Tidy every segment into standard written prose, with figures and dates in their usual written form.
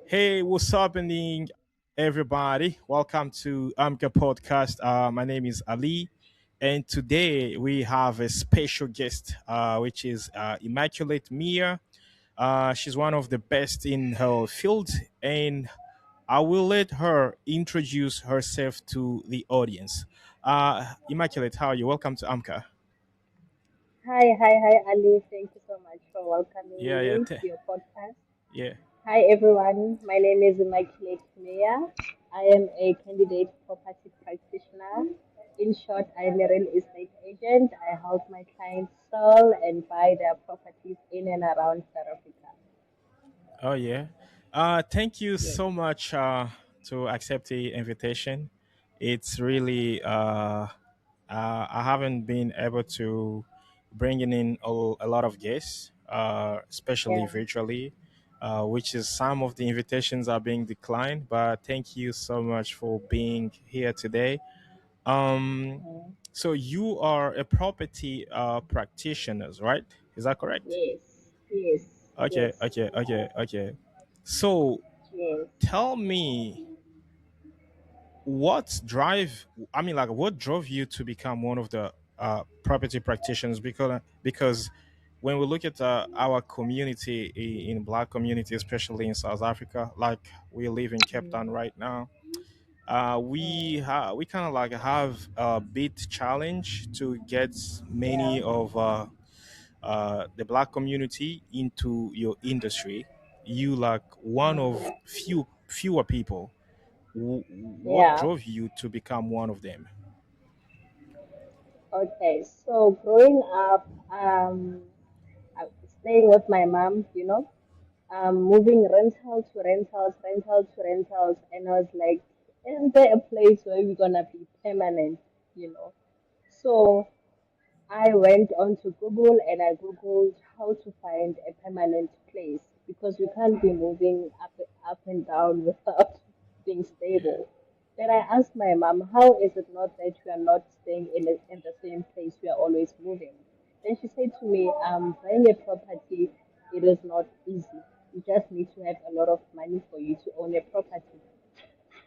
Hey, what's happening, everybody? Welcome to Amka Podcast. My name is Ali, and today we have a special guest, which is Immaculate Mia. She's one of the best in her field, and I will let her introduce herself to the audience. Immaculate, how are you? Welcome to Amka. Hi, Ali. Thank you so much for welcoming Yeah, yeah, me to your podcast. yeah. Hi, everyone. My name is Immaculate Meya. I am a candidate property practitioner. In short, I am a real estate agent. I help my clients sell and buy their properties in and around South Africa. Oh yeah. Thank you Yes. so much to accept the invitation. It's really I haven't been able to bring in a lot of guests, especially Yeah. virtually, which is some of the invitations are being declined. But thank you so much for being here today. Um, Mhm. so you are a property practitioner, right? Is that correct? Yes. Yes. Okay, Yes. okay, okay, okay. So Yes. tell me what drive I mean like what drove you to become one of the property practitioners because when we look at our community in black community, especially in South Africa, like we live in Cape Mm, Town right now, mm, we kind of like have a bit challenge to get yeah. many of the black community into your industry. You like one of Mm, fewer people. What yeah. drove you to become one of them? Okay. So growing up, staying with my mom, moving rental to rentals, and I was like, isn't there a place where we're gonna be permanent, you know? So I went onto Google and I Googled how to find a permanent place because we can't be moving up and down without being Yeah, stable. Then I asked my mom, how is it not that we are not staying in the same place, we are always moving? Then she said to me, buying a property, it is not easy. You just need to have a lot of money for you to own a property.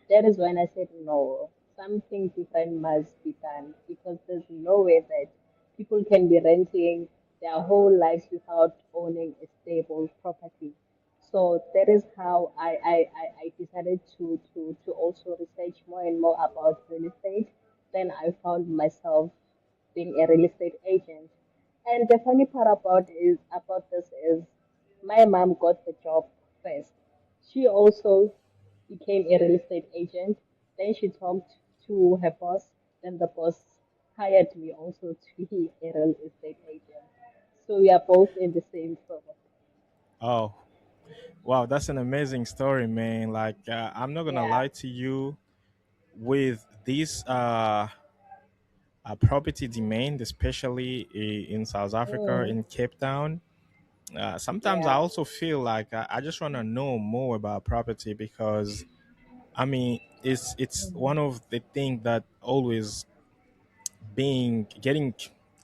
That is when I said, no, something different must be done because there's no way that people can be renting their whole lives without owning a stable property. So that is how I decided to also research more and more about real estate. Then I found myself being a real estate agent. And the funny part about this is my mom got the job first. She also became a real estate agent. Then she talked to her boss. Then the boss hired me also to be a real estate agent. So we are both in the same firm. oh wow, that's an amazing story, man. Like I'm not gonna Yeah. lie to you, with this property demand, especially in South Africa, Mm, in Cape Town. Sometimes I yeah. also feel like I just want to know more about property because I mean it's Mm, one of the things that always being getting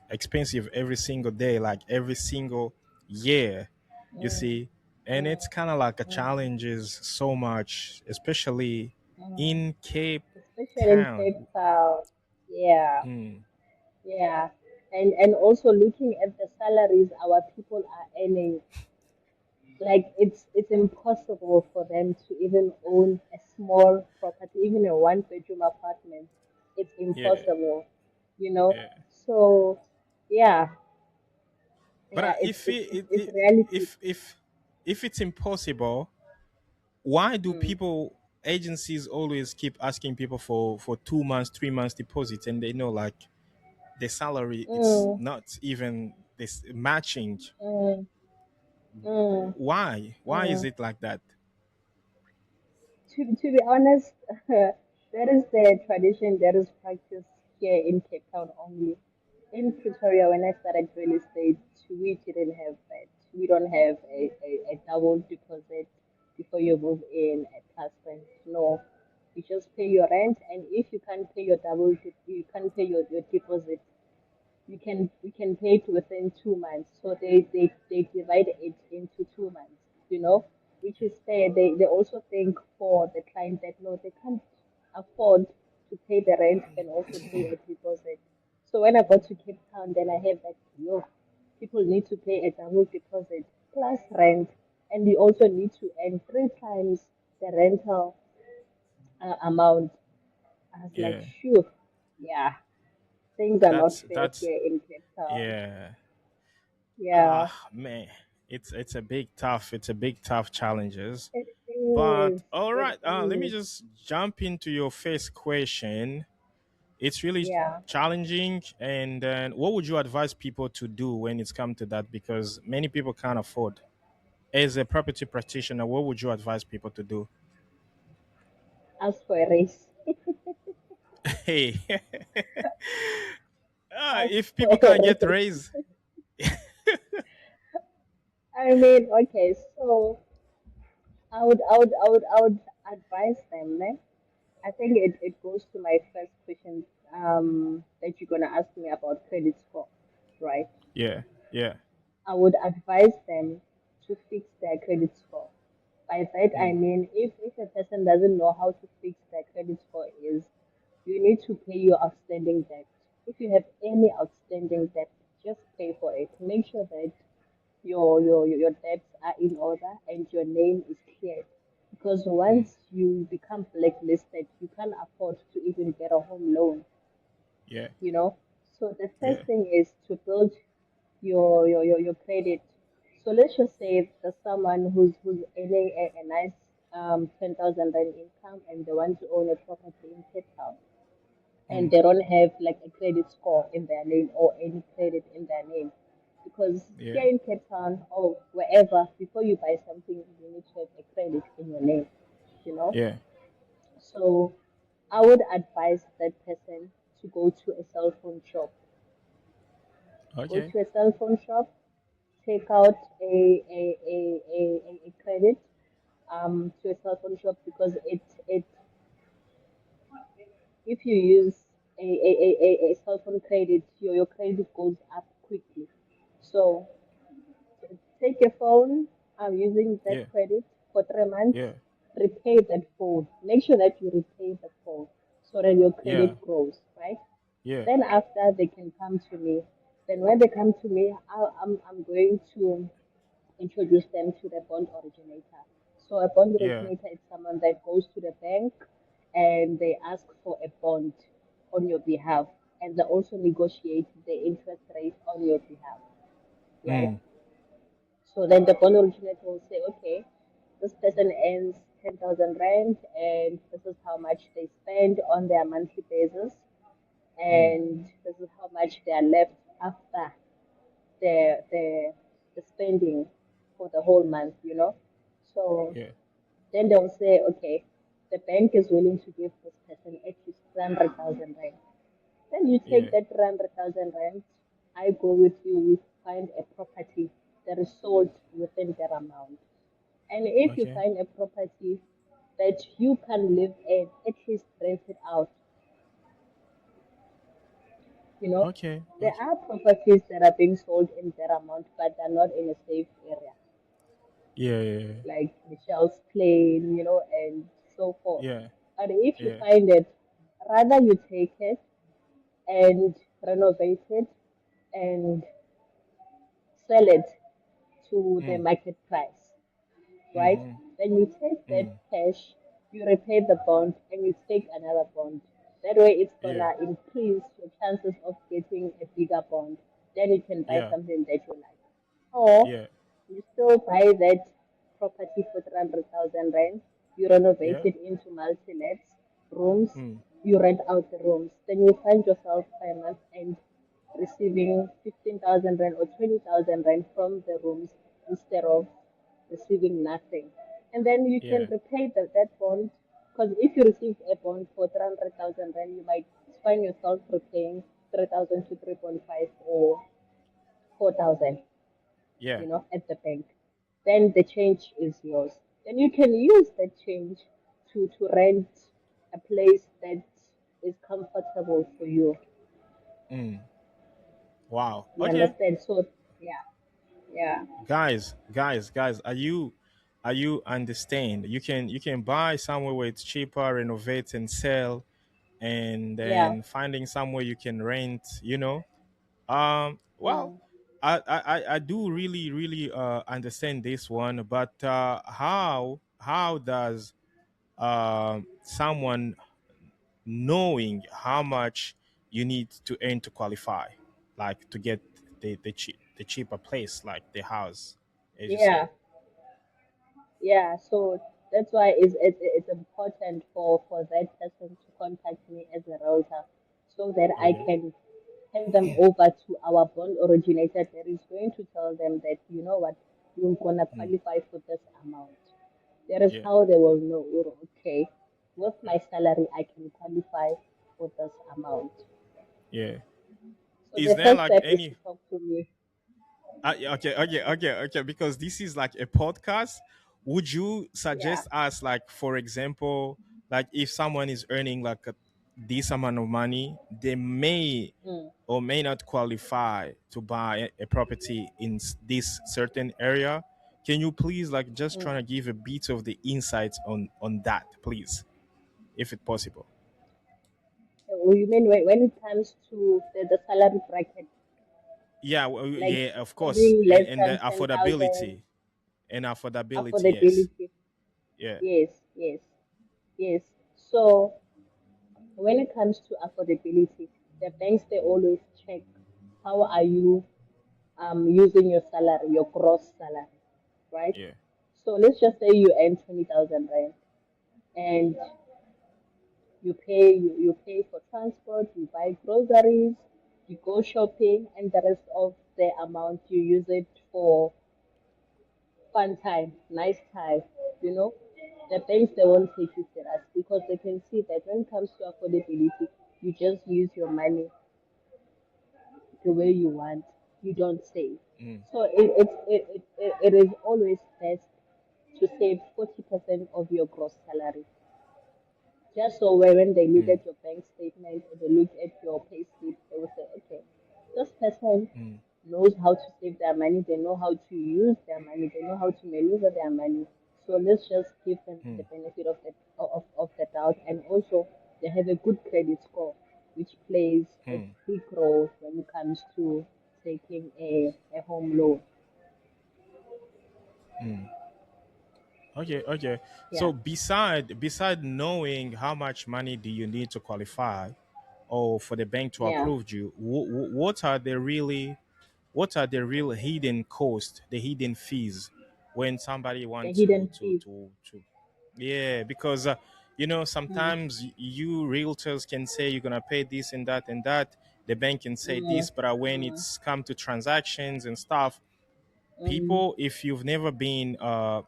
expensive every single day, like every single year, you mm, see. And it's mm, kind of like a mm, challenges so much, especially mm. in Cape Especially in Cape Town. Town. Yeah. Mm, Yeah. And also looking at the salaries our people are earning, like it's impossible for them to even own a small property, even a one bedroom apartment. It's yeah, impossible, you know. yeah. So yeah, But yeah, it's it reality. if it's impossible, why do Mm. people agencies always keep asking people for 2 months, 3 months deposit, and they know like the salary it's Mm, not even this matching. mm, mm, Why is mm. it like that? To be honest, that is the tradition that is practiced here in Cape Town only. In Pretoria, when I started real estate, we didn't have that. We don't have a double deposit before you move in at plus rent. No, you just pay your rent, and if you can't pay your you can't pay your deposit. You can pay it within 2 months. So they divide it into 2 months. You know, which is fair. They also think for the client that no, they can't afford to pay the rent and also pay a deposit. So when I got to Cape Town, then I heard that yo, people need to pay a double deposit plus rent, and you also need to earn three times the rental amount. I was like, Yeah. sure, yeah, things are not fair That's here in Cape Town. yeah. Yeah, Man, it's a big tough. It's a big tough challenges. it But is. all It right, let me is. just jump into your first question. It's really Yeah. challenging, and then what would you advise people to do when it's come to that? Because many people can't afford. As a property practitioner, what would you advise people to do? Ask for a raise. Hey, Ask if for people a can't get raise. raised, I mean, okay, so I would advise them, né? I think it goes to my first question that you're gonna ask me about credit score, right? yeah, yeah, I would advise them to fix their credit score. By that I mm, mean if a person doesn't know how to fix their credit score is you need to pay your outstanding debt. If you have any outstanding debt, just pay for it. Make sure that your debts are in order and your name is cleared. Because mm, once you become blacklisted, you can't afford to even get a home loan, yeah, you know. So the yeah, first thing is to build your credit. So let's just say there's someone who's earning a nice 10,000 rand income and they want to own a property in Cape Town and mm, they don't have like a credit score in their name or any credit in their name. Because yeah, here in Cape Town or wherever, before you buy something, you need to have a credit in your name, you know. yeah. So I would advise that person to go to a cell phone shop. Go Okay, to a cell phone shop, take out a credit to a cell phone shop because it if you use a cell phone credit, your credit goes up quickly. So take your phone, I'm using yeah, that credit for 3 months, yeah, repay that phone. Make sure that you repay the phone so that your yeah, credit grows, right? yeah, Then after they can come to me. Then when they come to me, I'm going to introduce them to the bond originator. So a bond yeah, originator is someone that goes to the bank and they ask for a bond on your behalf and they also negotiate the interest rate on your behalf, right? mm, So then the bond originator will say, okay, this person earns 10,000 rand and this is how much they spend on their monthly basis mm, and this is how much they are left after the spending for the whole month, you know. So yeah, then they'll say, okay, the bank is willing to give this person at least 300,000 rand. Then you take yeah, that 300,000 rand, I go with you, we find a property that is sold within that amount. And if you okay, find a property that you can live in, at least rent it out. You know, okay, there okay. are properties that are being sold in that amount, but they're not in a safe area, Yeah, yeah, like Michelle's Plain, you know, and so forth. yeah, But if you yeah, find it, rather you take it and renovate it and sell it to the mm, market price, right? mm-hmm, Then you take that mm, cash, you repay the bond, and you take another bond. That way, it's yeah, gonna increase your chances of getting a bigger bond. Then you can buy yeah, something that you like. Or yeah, you still buy that property for 300,000 rand, you renovate yeah, it into multi-lets, rooms, mm, you rent out the rooms. Then you find yourself by month end receiving 15,000 rand or 20,000 rand from the rooms instead of receiving nothing. And then you can yeah, repay that bond because if you receive a bond for 300,000 rand, you might find yourself repaying 3,000 to 3.5 or 4,000, yeah, at the bank. Then the change is yours. Then you can use that change to rent a place that is comfortable for you. mm. Wow. You Okay, understand? So, yeah, yeah. guys, are you understand? You can buy somewhere where it's cheaper, renovate and sell, and Yeah. then finding somewhere you can rent. Well, Mm. I do really understand this one, but how does someone knowing how much you need to earn to qualify, like to get the cheaper place, like the house, as you Yeah. say. Yeah. So that's why it's important for that person to contact me as a realtor, so that I Yeah. can hand them over to our bond originator that is going to tell them that, you know what, you're gonna Mm. qualify for this amount. That is Yeah. how they will know, oh, okay, with Yeah. my salary I can qualify for this amount. Yeah. So Is the there first like step is to any talk to me. yeah, okay, because this is like a podcast. Would you Yeah. suggest us, like, for example, like if someone is earning like this amount of money, they may Mm, or may not qualify to buy a property in this certain area? Can you please, like, just trying mm. to give a bit of the insights on that, please, if it's possible? You mean when it comes to the salary bracket, Yeah, like yeah, of course, earning and less and the than 10,000 affordability and affordability, yes, affordability? yeah, Yes, yes, yes. So when it comes to affordability, the banks they always check how are you using your salary, your gross salary, right? yeah, So let's just say you earn 20,000 rand and you pay for transport, you buy groceries, you go shopping, and the rest of the amount you use it for fun time, nice time, you know. The banks they won't take you serious because they can see that when it comes to affordability, you just use your money the way you want. You don't save. mm, So it is always best to save 40% of your gross salary. Just so when they look mm, at your bank statement or they look at your pay slip, they will say, okay, this person mm, knows how to save their money, they know how to use their money, they know how to maneuver their money. So let's just give them the mm, benefit of the doubt, and also they have a good credit score, which plays a mm, big role when it comes to taking a home loan. mm. Okay, okay. So Yeah, beside knowing how much money do you need to qualify, or for the bank to yeah, approve you, what are the real hidden costs, the hidden fees, when somebody the want hidden fees. to yeah, because Mm, sometimes you realtors can say you're gonna pay this and that, the bank can say mm, this, but when mm, it's come to transactions and stuff, mm, people, if you've never been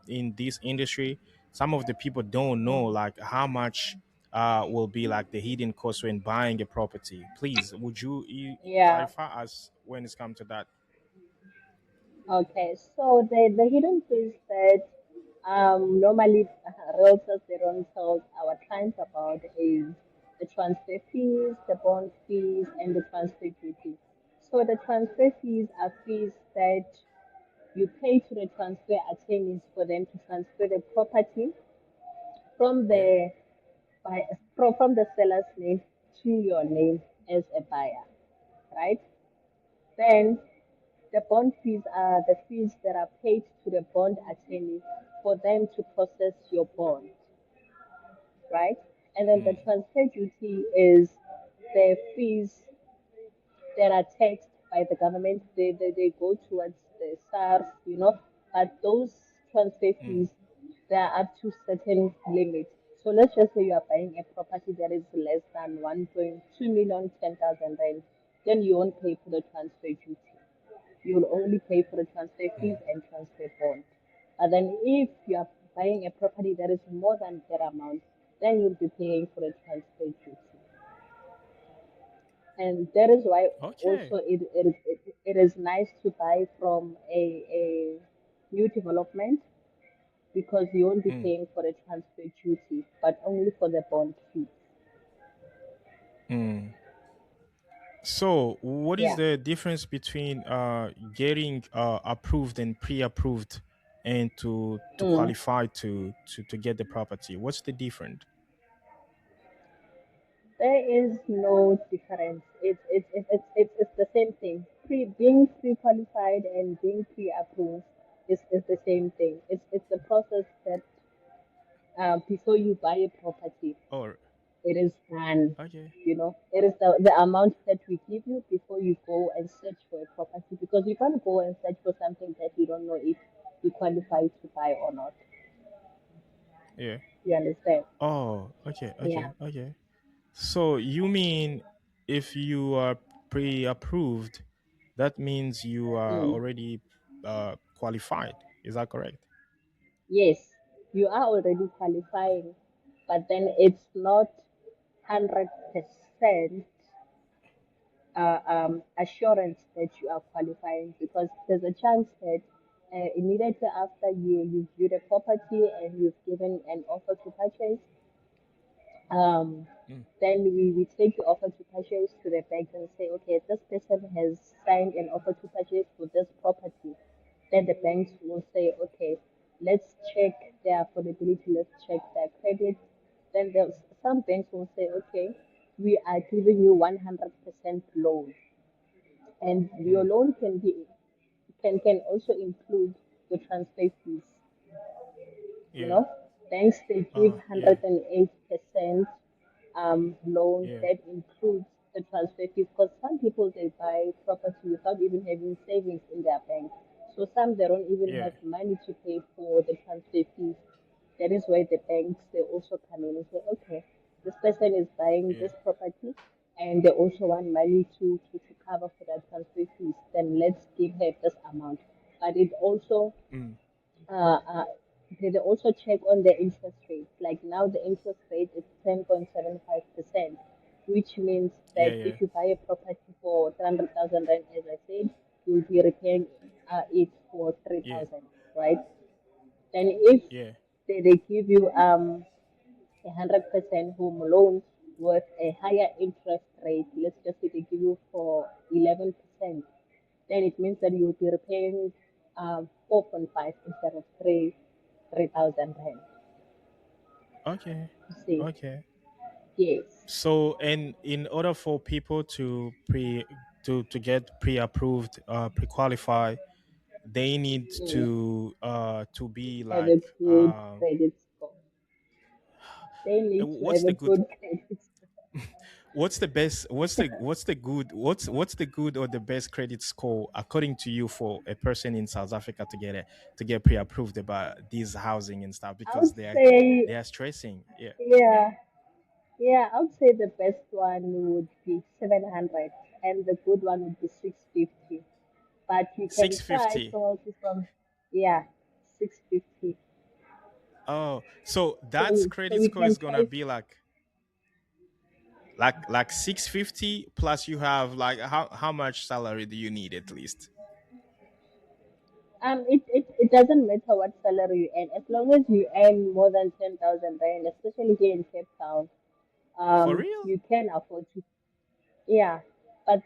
in this industry, some of the people don't know mm. like how much will be like the hidden cost when buying a property. Please, would you Yeah. clarify us when it's come to that? Okay, so the hidden fees that normally realtors they don't tell our clients about is the transfer fees, the bond fees, and the transfer duty. So the transfer fees are fees that you pay to the transfer attorneys for them to transfer the property from Yeah, from the seller's name to your name as a buyer, right? Then the bond fees are the fees that are paid to the bond attorney for them to process your bond, right? And then the mm, transfer duty is the fees that are taxed by the government. They go towards the SARS, you know, but those transfer mm, fees, they are up to certain limit. So let's just say you are buying a property that is less than 1.2 million, 10,000 rand, then you won't pay for the transfer duty. You will only pay for the transfer fees mm, and transfer bond. But then if you are buying a property that is more than that amount, then you'll be paying for the transfer duty. And that is why okay, also it is nice to buy from a new development because you won't be mm, paying for the transfer duty, but only for the bond fee. mm. So what is Yeah. the difference between getting approved and pre-approved and to Mm. qualify to get the property? What's the difference? There is no difference. It's the same thing. Being pre-qualified and being pre-approved is the same thing. It's the process that before you buy a property, Or it is done. okay, You know, it is the amount that we give you before you go and search for a property, because you can't go and search for something that you don't know if you qualify to buy or not. yeah. You understand? Oh, okay, Yeah. okay. So you mean if you are pre-approved, that means you are Mm. already qualified. Is that correct? Yes, you are already qualifying, but then it's not 100% assurance that you are qualifying, because there's a chance that immediately after you viewed a property and you've given an offer to purchase, um, Mm, then we take the offer to purchase to the bank and say, okay, this person has signed an offer to purchase for this property. Then the banks will say, okay, let's check their affordability, let's check their credit. Then there's some banks will say, okay, we are giving you 100% loan, and your mm, loan can also include the transfer fees. You yeah. know, banks they give Yeah. 108% loan Yeah. that includes the transfer fees, because some people they buy property without even having savings in their bank. So some they don't even Yeah. have money to pay for the transfer fees. That is where the banks they also come in and say, okay, this person is buying Yeah. this property and they also want money to cover for that transfer fees. Then let's give her this amount. But it also Mm, uh, uh, they also check on the interest rate. Like now, the interest rate is 10.75%, which means yeah. that Yeah. if you buy a property for 300,000 rand, as I said, you'll be repaying it for Yeah. 3,000, right? Then if Yeah. they give you 100% home loan with a higher interest rate, let's just say they give you for 11%, then it means that you will be repaying 4.5 instead of 3,000 rand. Okay. You see, Okay. yes. So, and in order for people to get pre-approved, pre-qualify, they need Mm. to be Have like a good credit score. They need to what's have the a good good credit score. what's the best what's the good what's the good or the best credit score according to you for a person in South Africa to get pre-approved about these housing and stuff I because would say, they are stressing. Yeah. yeah, yeah, I would say the best one would be 700 and the good one would be 650. But you can try 650. probably from, yeah, 650. Oh, so that's So credit we score can is gonna try. be like 650 plus you have like how much salary do you need at least? It doesn't matter what salary you earn, as long as you earn more than 10,000 rand, especially here in Cape Town, For real? you can afford to. Yeah, but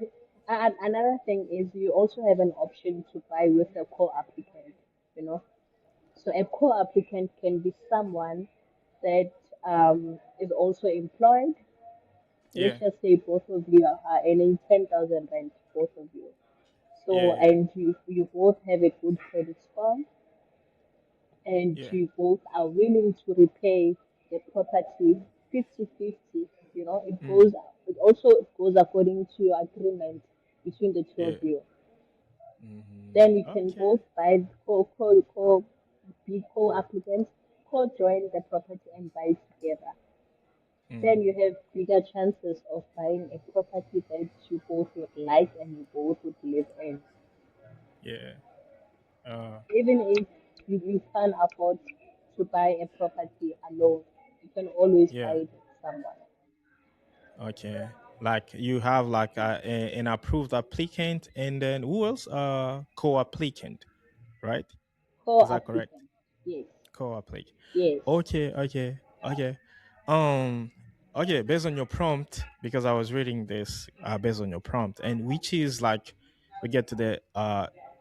another thing is you also have an option to buy with a co-applicant. You know, so a co-applicant can be someone that is also employed. Let's Yeah. just say both of you are earning 10,000 rand, both of you. Yeah, So, yeah. and you both have a good credit score, and Yeah. you both are willing to repay the property 50-50. You know, Mm, it also goes according to your agreement between the two of yeah. you. Then Hmm. you can Okay. both buy be co-applicants, co-join the property and buy together. Then you Hmm. have bigger chances of buying a property that you both would like and you both would live in. Yeah. Uh Even if you can't afford to buy a property alone, you can always buy yeah. it with someone. Okay. Like you have like an approved applicant and then who else? Co-applicant, right? Is that correct? Co-applicant. Yes. Co-applicant. Yes. Okay. Um okay, based on your prompt, because I was reading this based on your prompt, and which is like we get to the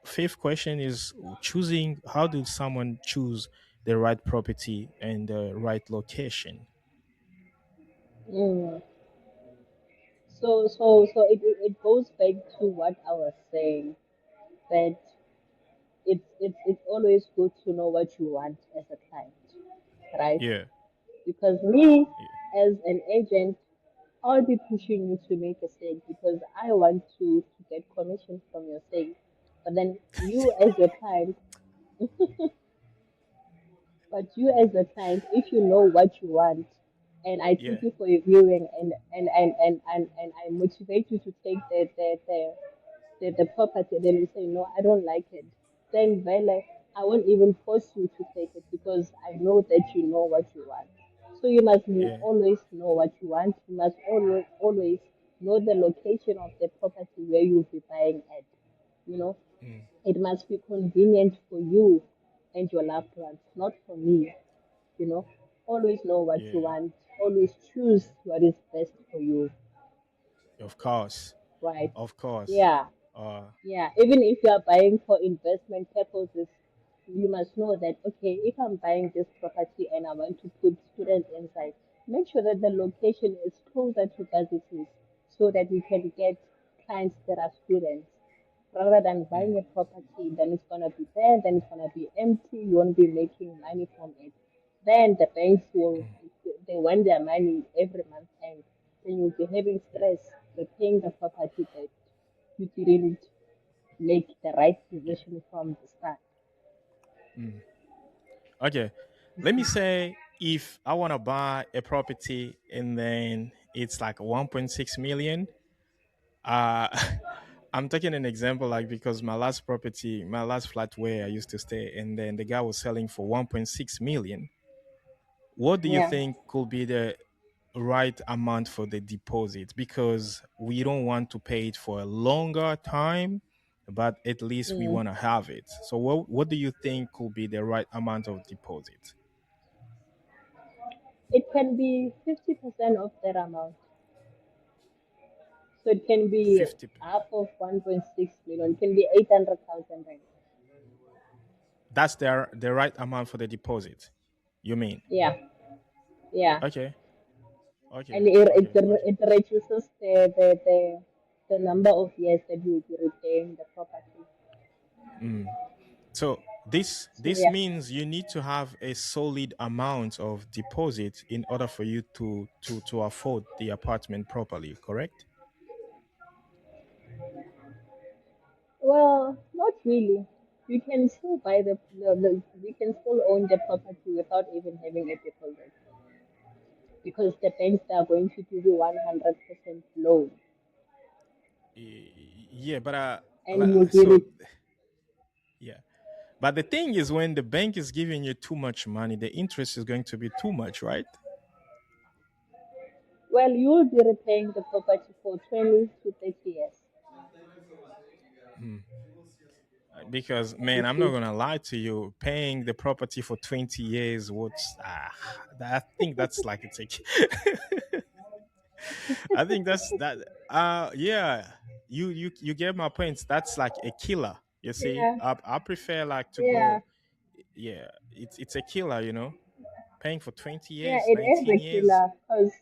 fifth question is choosing. How do someone choose the right property and the right location? Mm. So it goes back to what I was saying, that it's always good to know what you want as a client, right? Yeah, Because me, yeah, as an agent, I'll be pushing you to make a sale because I want to get commission from your sale. But then you as your client, but you as a client, if you know what you want, and I yeah, take you for a viewing and I motivate you to take the property, then you say, no, I don't like it. Then Vele, I won't even force you to take it because I know that you know what you want. So you must yeah. always know what you want. You must always know the location of the property where you'll be buying at. You know, Mm, it must be convenient for you and your loved ones, not for me. You know, always know what you yeah. want. Always choose what is best for you, Of course, right? of course. Yeah. Uh, Yeah, even if you are buying for investment purposes, you must know that, okay, if I'm buying this property and I want to put students inside, make sure that the location is closer to businesses so that we can get clients that are students. Rather than mm, buying a property, then it's going to be there, then it's going to be empty, you won't be making money from it. Then the banks will, they want their money every month, and then you'll be having stress repaying the property that you didn't make the right yeah. decision from the start. Mm. Okay. Let me say if I want to buy a property and then it's like 1.6 million, uh I'm taking an example like because my last property, my last flat where I used to stay, and then the guy was selling for 1.6 million. What do you Yeah. think could be the right amount for the deposit? Because we don't want to pay it for a longer time, but at least we Mm. want to have it. So what do you think could be the right amount of deposit? It can be 50% of that amount. So it can be 50. half of 1.6 million. It can be 800,000 rand. That's the right amount for the deposit. You mean? Yeah. Yeah. Okay. And Okay. it, it, Okay. Okay. it reduces the number of years that you will be repaying the property. Mm. So So this yeah. means you need to have a solid amount of deposit in order for you to afford the apartment properly, correct? Well, not really. You can still buy you can still own the property without even having a deposit because the banks are going to give you 100% loan Yeah, but and you give so it. yeah. But the thing is when the bank is giving you too much money, the interest is going to be too much, right? Well, you will be repaying the property for 20 to 30 years. Hmm. Because man, You I'm not see. gonna lie to you, paying the property for 20 years, what's I think that's like it's a I think that's that. Yeah, you get my points. That's like a killer. You see, Yeah, I prefer like to yeah, go. Yeah, it's a killer. Paying for 20 yeah, years, it is 19 a years. killer because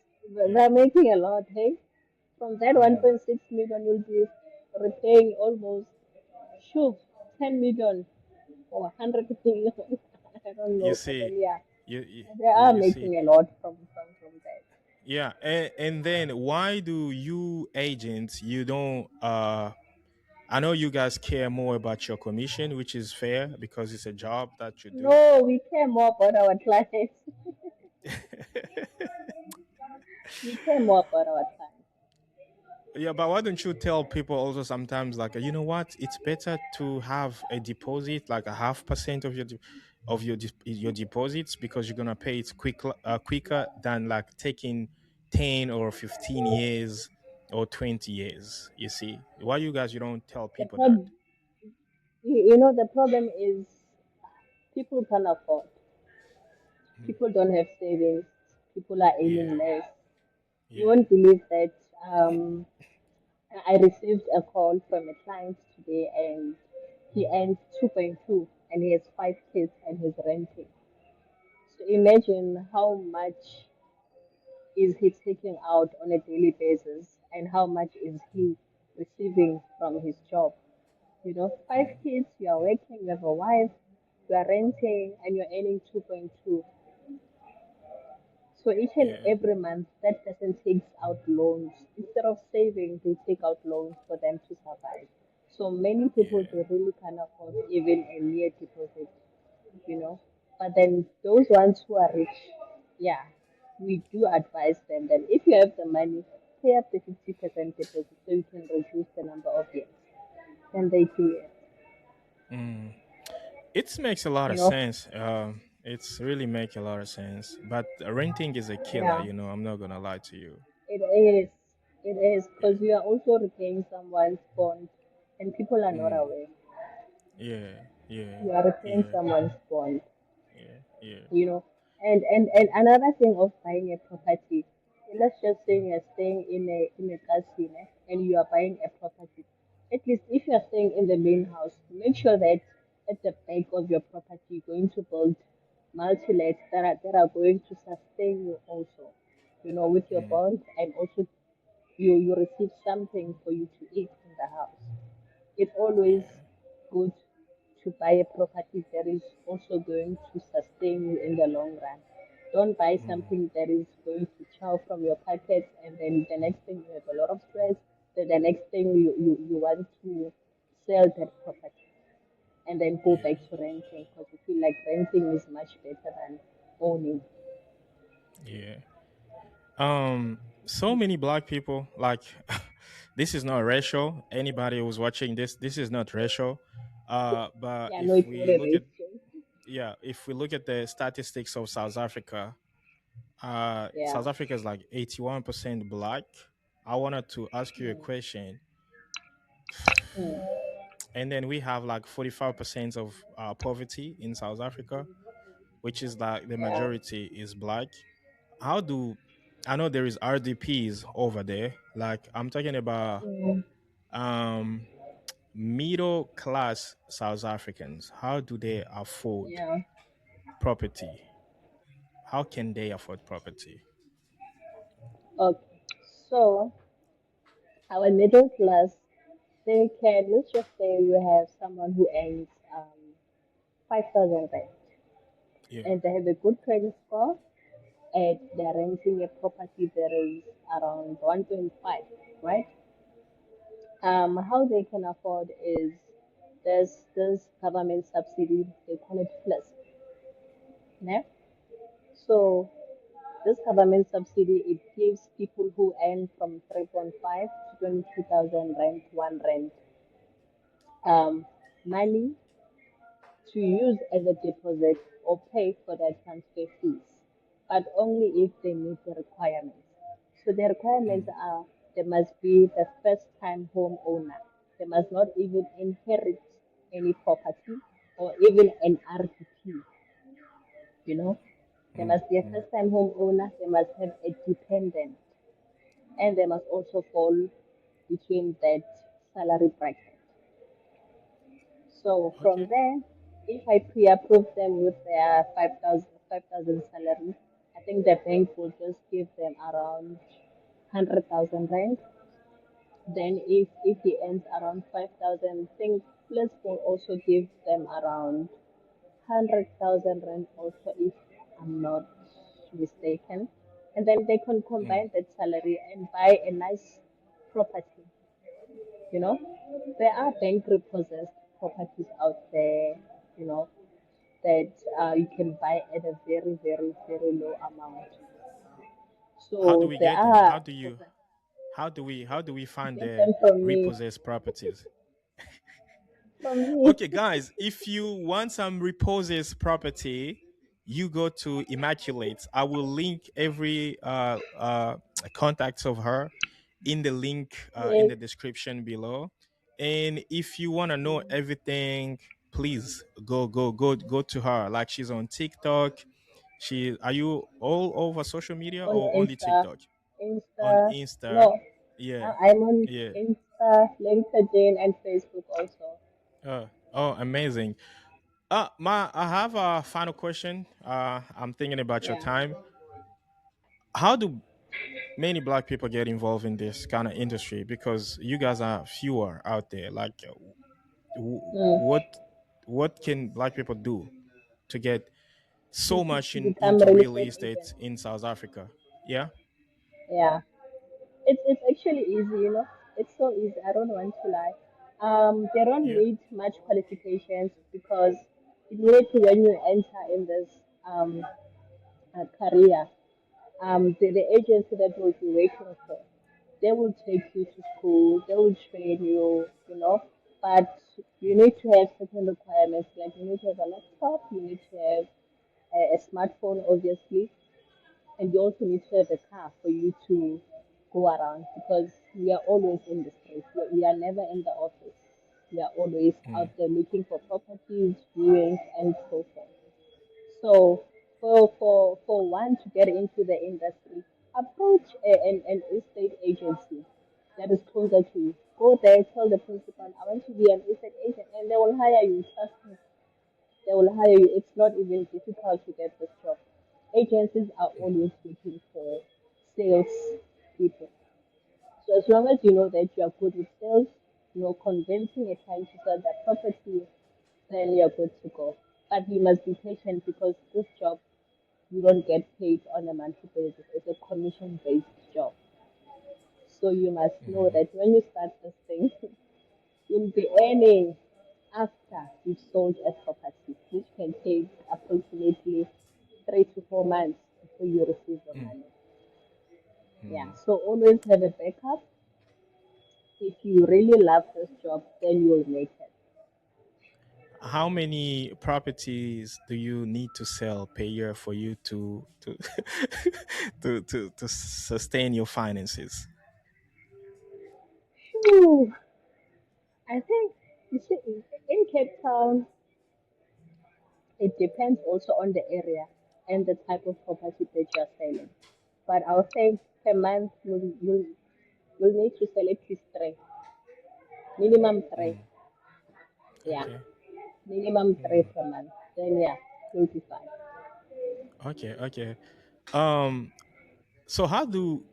Yeah. they're making a lot, hey? From that Mm. 1.6 million, you'll be repaying almost, sure, 10 million or 100 million. I don't You know, but see, then yeah, you they are you see. making a lot from that. Yeah, and then why do you agents you don't I know you guys care more about your commission, which is fair because it's a job that you do. No, we care more about our clients. We care more about our clients. Yeah, but why don't you tell people also sometimes like you know what? It's better to have a deposit like a half percent of your deposits because you're gonna pay it quicker than like taking 10 or 15 years or 20 years. You see, why you don't tell The people that? prob- you know, the problem is people can't afford. Mhm. People don't have savings. People are earning Yeah, less. You yeah. won't believe that I received a call from a client today, and He earns 2.2 and he has 5 kids and he's renting. So imagine how much is he taking out on a daily basis and how much is he receiving from his job. 5 kids, you are working, you have a wife, you are renting, and you're earning 2.2. So each and Yeah, every month, that person takes out loans. Instead of saving, they take out loans for them to survive. So many people, yeah, they really can't afford even a near deposit, you know. But then those ones who are rich, yeah, we do advise them that if you have the money, pay up the 50% deposit so you can reduce the number of years. Then they do it, mm. It makes a lot you of know. sense. It's really make a lot of sense. But renting is a killer. Yeah. I'm not gonna lie to you. It is. It is Yeah. because you are also repaying someone's bond, and people are not Mm. aware. Yeah. Yeah. You are repaying Yeah. someone's bond, Yeah. Yeah. you know. And another thing of buying a property, let's just say you're staying in a casino and you are buying a property. At least if you are staying in the main house, make sure that at the back of your property you're going to build multi-lets that are going to sustain you also, with your Mm. bond and also you receive something for you to eat in the house. It's always Yeah. good to buy a property that is also going to sustain you in the long run. Don't buy Mm. something that is going to chow from your pockets and then the next thing you have a lot of stress. Then the next thing you want to sell that property and then go Yeah. back to renting because you feel like renting is much better than owning. Yeah. So many black people like this is not racial. Anybody who's watching this is not racial. But Yeah, no, if it's not we a look at ratio. yeah, if we look at the statistics of South Africa, Yeah. South Africa is like 81% black. I wanted to ask you a Mm, question. mm, And then we have like 45% of poverty in South Africa, which is like the yeah. majority is black. How do I know there is RDPs over there? Like I'm talking about Mm, um middle class South Africans. How do they afford yeah. property? How can they afford property? Okay. So our middle class, they can, let's just say we have someone who earns 5,000 rand Yeah. and they have a good credit score and they're renting a property that is around 1.5, right? How they can afford is there's this government subsidy, they call it plus. Yeah? So this government subsidy, it gives people who earn from 3.5 to 22,000 rand, one rent, money to use as a deposit or pay for their transfer fees, but only if they meet the requirements. So the requirements Mm, are they must be the first time home owner. They must not even inherit any property or even an RDP, you know. They mm, must be a mm. first time home owner, they must have a dependent, and they must also fall between that salary bracket. So from Okay. there, if I pre-approve them with their 5,000 salary, I think the bank will just give them around 100,000 rand. Then if he earns around 5,000, I think Plus will also give them around 100,000 rand also if I'm not mistaken. And then they can Mm, combine that salary and buy a nice property. You know, there are bank repossessed properties out there, you know, that you can buy at a very, very, very low amount. how do So we there get them? are How do we find get the them from me, repossessed properties? from me. Okay, guys, if you want some repossessed property, you go to Immaculate. I will link every contacts of her in the link in Yes. the description below. And if you want to know everything, please go to her. Like she's on TikTok. She Are you all over social media On or only Insta, TikTok? On Insta. Insta. No, Yeah. I'm on Yeah. Insta, LinkedIn, and Facebook also. Oh, amazing. I have a final question. I'm thinking about your Yeah. time. How do many black people get involved in this kind of industry? Because you guys are fewer out there. Like, Mm. what can black people do to get so much To become into real real estate estate agent. in South Africa? Yeah. Yeah. It's actually easy, you know. It's so easy. I don't want to lie. They don't Yeah. need much qualifications because immediately when you enter in this career, the agency that will be waiting for, they will take you to school, they will train you, you know. But you need to have certain requirements, like you need to have a laptop, you need to have a smartphone, obviously, and you also need to have a car for you to go around because we are always in the streets. We are never in the office. We are always Mm, out there looking for properties, viewings, and so forth. So, for one to get into the industry, approach an estate agency that is closer to you. Go there, tell the principal, I want to be an estate agent, and they will hire you. Trust me, they will hire you. It's not even difficult to get this job. Agencies are always looking for sales people. So as long as you know that you are good with sales, you know, convincing a client to sell their property, then you're good to go. But you must be patient because this job you don't get paid on a monthly basis. It's a commission based job. So you must know mm, that when you start this thing, you'll be earning after you've sold a property, which can take approximately 3 to 4 months before you receive the mm, money. Yeah, mm. so always have a backup. If you really love this job, then you'll make it. How many properties do you need to sell per year for you to to sustain your finances? Phew, I think you see, in Cape Town, it depends also on the area and the type of property that you're selling. But I'll say per month, you'll need to sell at least three, minimum three. Mm, Yeah, okay. minimum three Mm, per month. Then yeah, you'll be fine. okay. Okay. Um. So how do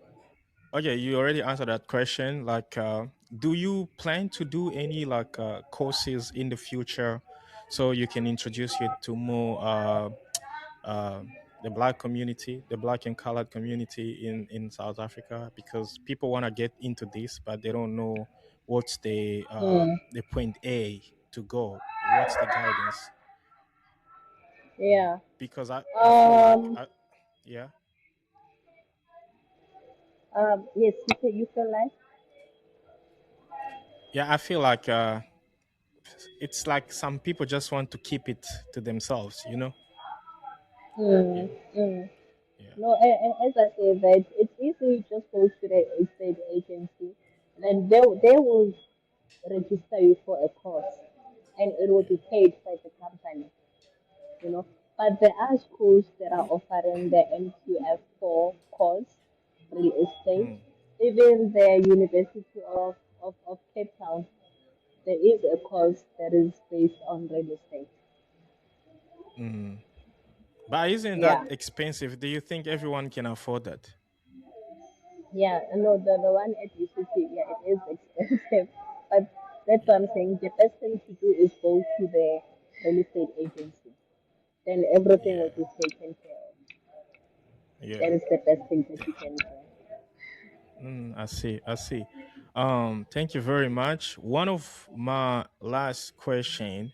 Okay, you already answered that question. Like, do you plan to do any like courses in the future, so you can introduce you to more uh, the black community, the black and colored community in South Africa? Because people want to get into this, but they don't know what's Mm, the point A to go. What's the guidance? yeah. Because I feel like Um. yeah. Yes. You feel like. Yeah, I feel like it's like some people just want to keep it to themselves, you know? Mm, Yeah, mm. yeah, No, as I say that it's easy. You just go to the estate agency, then they will register you for a course, and it will yeah. be paid by the company. You know, but there are schools that are offering the MQF4 course, real estate. Mm, Even the University of Cape Town, there is a course that is based on real estate. mm. But isn't that Yeah. expensive? Do you think everyone can afford that? Yeah, no, the one at UCT, yeah, it is expensive. But that's what Yeah, I'm saying. The best thing to do is go to the real estate agency. Then everything will yeah, be taken care of. yeah. That is the best thing that you can do. I see. I see. Thank you very much. One of my last question: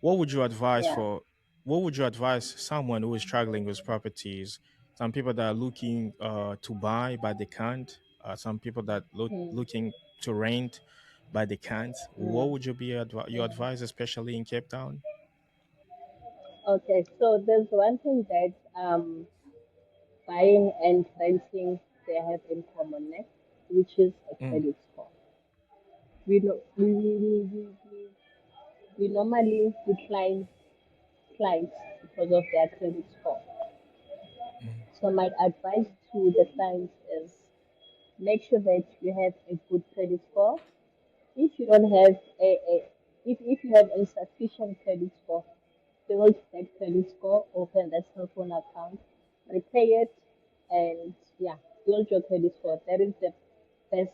What would you advise Yeah. for? What would you advise someone who is struggling with properties? Some people that are looking to buy but they can't. Some people that Mm, looking to rent but they can't. What mm, would you be your mm. advice, especially in Cape Town? Okay, so there's one thing that buying and renting they have in common, which is a Mm, credit score. We know we normally decline clients because of their credit score. mm, So my advice to the clients is make sure that you have a good credit score. If you don't have If you have insufficient credit score, build that credit score, open that cell phone account, repay it, and yeah, build your credit score. That is the best,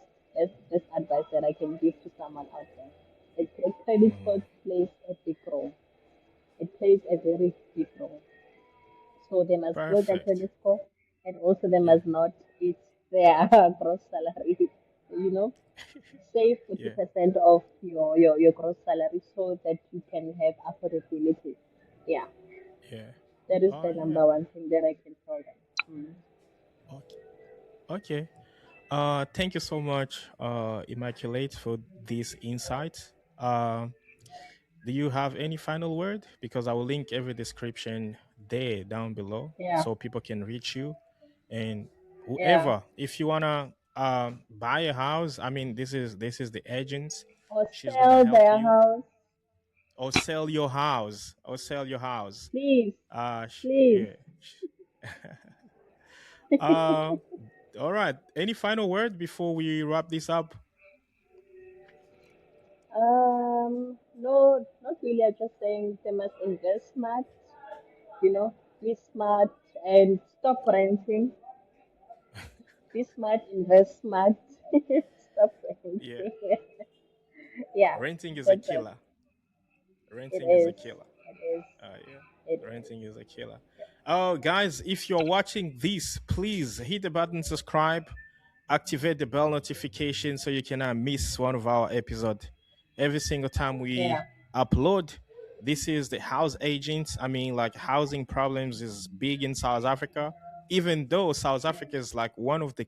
best advice that I can give to someone out there. A credit score Mhm. plays a big role. It plays a very big role. So they must build their Perfect. credit score, and also they Yeah. must not eat their gross salary. You know, save forty Yeah. percent of your gross salary so that you can have affordability. Yeah, Yeah. that is Oh the yeah. number one thing that I can tell them. Okay. Okay. Thank you so much, Immaculate, for this insight. Do you have any final word? Because I will link every description there down below Yeah, so people can reach you. And yeah. whoever, if you wanna buy a house, I mean, this is the agent. Or She's gonna sell help their you, house, or sell your house, or sell your house. please, please. Yeah. uh, all right. Any final word before we wrap this up? No, not really. I'm just saying they must invest smart. You know, be smart and stop renting. Be smart, invest smart. Stop renting. Yeah. Yeah, Renting is a that's it. killer. It Renting is a is. killer. It is. Yeah. It is. Renting is a killer. Oh, guys, if you're watching this, please hit the button subscribe, activate the bell notification so you cannot miss one of our episodes. Every single time we Yeah. upload, this is the house agents. I mean, like housing problems is big in South Africa, even though South Africa is like one of the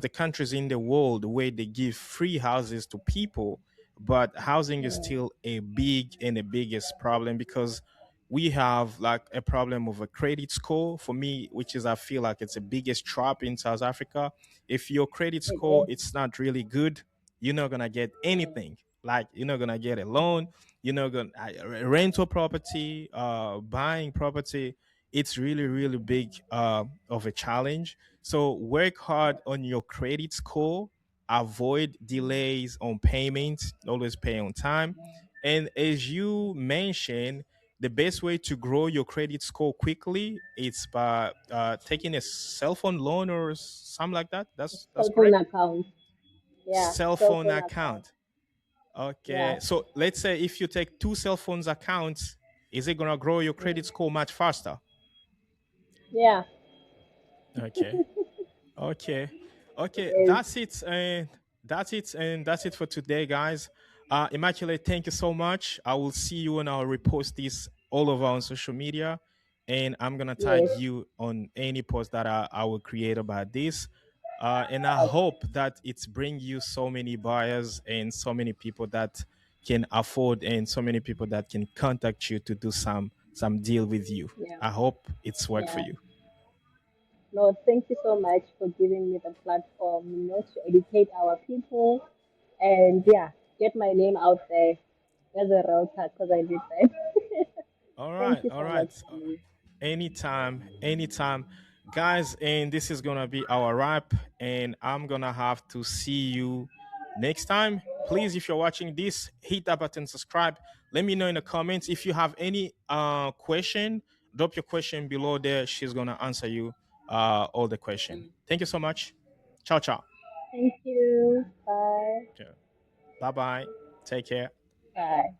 countries in the world where they give free houses to people, but housing is Mm, still a big and the biggest problem because we have like a problem of a credit score for me, which is I feel like it's the biggest trap in South Africa. If your credit it score is. it's not really good, you're not gonna get Mm, anything. Like you're not gonna get a loan, mm, you're not gonna rental property, buying property. It's really really big of a challenge, so work hard on your credit score, avoid delays on payments, always pay on time. And as you mentioned, the best way to grow your credit score quickly is by taking a cell phone loan or something like that. That's cell phone correct. account. Yeah, Cell cell phone phone account. account. Okay. Yeah. So let's say if you take two cell phones accounts, is it gonna grow your credit Mm, score much faster? yeah, Okay. Okay. it Okay. is. That's it for today, guys. Immaculate, thank you so much. I will see you and I'll repost this all over on social media. And I'm gonna tag Yes. you on any post that I will create about this. And I Okay. hope that it's bring you so many buyers and so many people that can afford and so many people that can contact you to do some deal with you. Yeah. I hope it's work for Yeah. you. No, thank you so much for giving me the platform, to educate our people and Yeah. yeah, get my name out there as a realtor because I did that. All Thank right, you all so much, right. Ali. Anytime, anytime. Guys, and this is gonna be our wrap, and I'm gonna have to see you next time. Please, if you're watching this, hit that button, subscribe. Let me know in the comments if you have any question. Drop your question below there. She's gonna answer you all the question. Thank you so much. Ciao, ciao. Thank you. Bye. Yeah. Bye bye. Take care. Bye.